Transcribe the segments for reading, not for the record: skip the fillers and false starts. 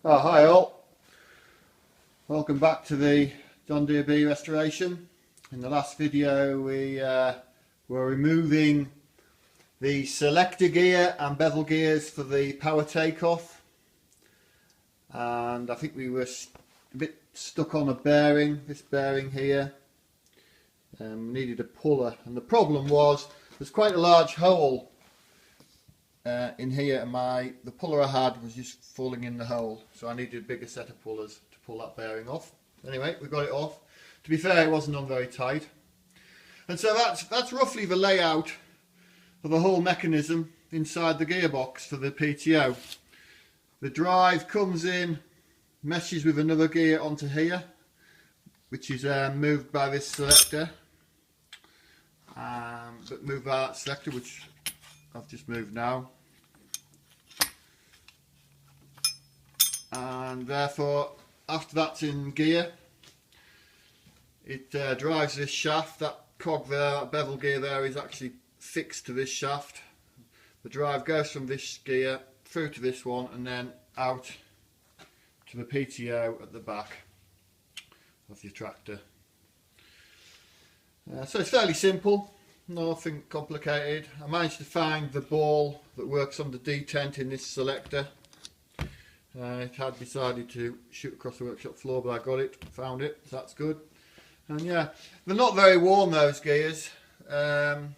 Oh, hi all. Welcome back to the John Deere B restoration. In the last video we were removing the selector gear and bevel gears for the power takeoff, and I think we were a bit stuck on a bearing, this bearing here. Needed a puller, and the problem was there's quite a large hole in here, and the puller I had was just falling in the hole, so I needed a bigger set of pullers to pull that bearing off. Anyway, we got it off. To be fair, it wasn't on very tight, and so that's roughly the layout of the whole mechanism inside the gearbox for the PTO. The drive comes in, meshes with another gear onto here, which is moved by this selector, but moved by that selector, which I've just moved now, and therefore after that's in gear it drives this shaft. That cog there, that bevel gear there, is actually fixed to this shaft. The drive goes from this gear through to this one and then out to the PTO at the back of your tractor. So it's fairly simple, nothing complicated. I managed to find the ball that works on the detent in this selector. It had decided to shoot across the workshop floor, but I got it, found it, so that's good. And yeah, they're not very warm, those gears. To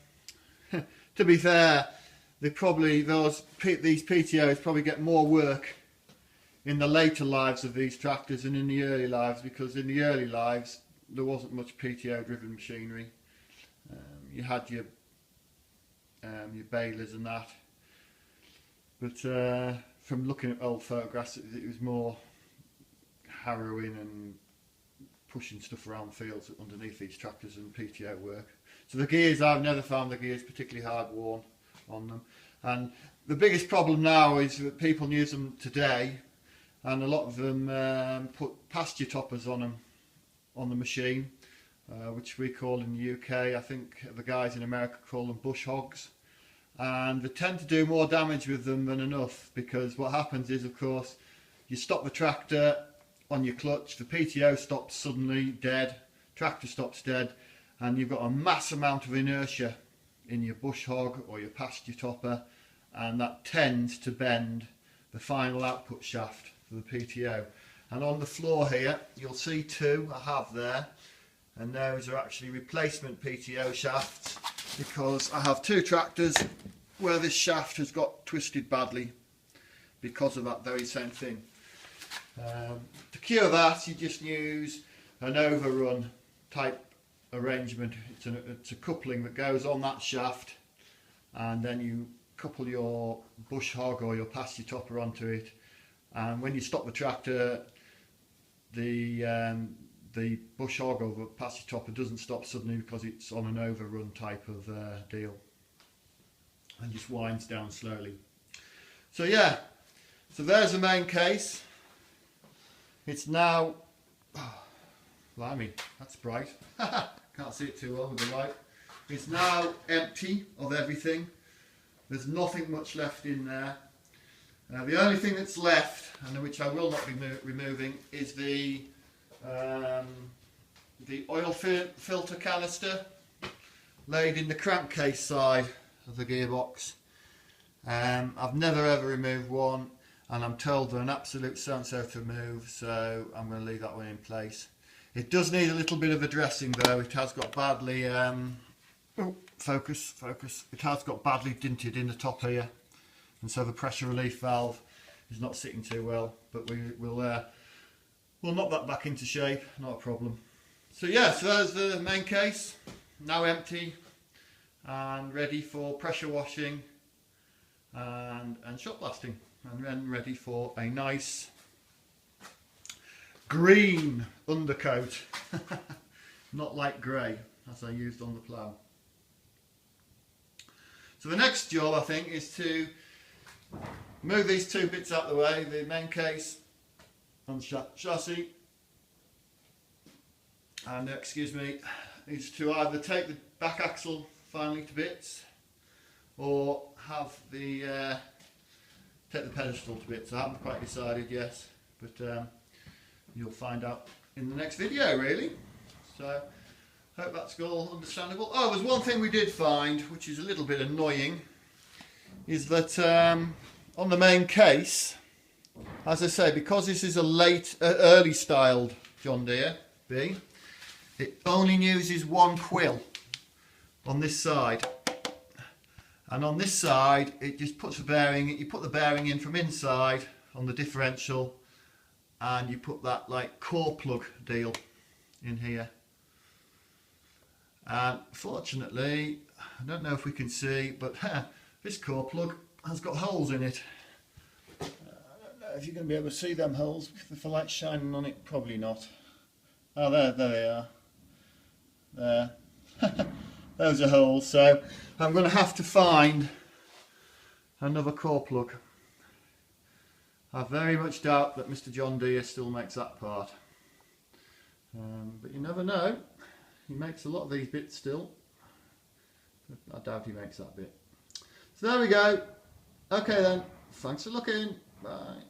be fair, these PTOs probably get more work in the later lives of these tractors than in the early lives, because in the early lives there wasn't much PTO driven machinery. You had your balers and that, but from looking at old photographs it was more harrowing and pushing stuff around fields underneath these tractors and PTO work. So the gears, I've never found the gears particularly hard worn on them, and the biggest problem now is that people use them today, and a lot of them put pasture toppers on them, on the machine, which we call in the UK, I think the guys in America call them bush hogs, and they tend to do more damage with them than enough, because what happens is, of course, you stop the tractor on your clutch, the PTO stops suddenly dead, tractor stops dead, and you've got a mass amount of inertia in your bush hog or your pasture topper, and that tends to bend the final output shaft for the PTO. And on the floor here you'll see two I have there, and those are actually replacement PTO shafts, because I have two tractors where this shaft has got twisted badly because of that very same thing. To cure that, you just use an overrun type arrangement. It's a coupling that goes on that shaft, and then you couple your bush hog or your pasture topper onto it, and when you stop the tractor, the bush hog or the pasture topper doesn't stop suddenly, because it's on an overrun type of deal, and just winds down slowly. So yeah, so there's the main case. It's now, oh, blimey, that's bright. Can't see it too well with the light. It's now empty of everything. There's nothing much left in there. The only thing that's left, and which I will not be removing, is the oil filter canister laid in the crankcase side of the gearbox. I've never ever removed one, and I'm told they're an absolute so-and-so to remove, so I'm going to leave that one in place. It does need a little bit of addressing though. It has got badly, focus. It has got badly dinted in the top here, and so the pressure relief valve is not sitting too well, but we'll knock that back into shape, not a problem. So yeah, so there's the main case, now empty and ready for pressure washing and shot blasting, and then ready for a nice green undercoat, not light grey as I used on the plough. So the next job, I think, is to move these two bits out of the way, the main case and chassis, and is to either take the back axle finally to bits, or have the take the pedestal to bits. I haven't quite decided yet. but you'll find out in the next video really. So hope that's all understandable. Oh, there's one thing we did find which is a little bit annoying, is that on the main case, as I say, because this is a early styled John Deere B, it only uses one quill on this side, and on this side it just puts the bearing, you put the bearing in from inside on the differential, and you put that like core plug deal in here. And fortunately, I don't know if we can see, but this core plug has got holes in it. I don't know if you're going to be able to see them holes with the light shining on it. Probably not. Oh, there they are. There. Those are holes. So I'm going to have to find another core plug. I very much doubt that Mr. John Deere still makes that part. But you never know. He makes a lot of these bits still. But I doubt he makes that bit. So there we go. Okay then. Thanks for looking. Bye.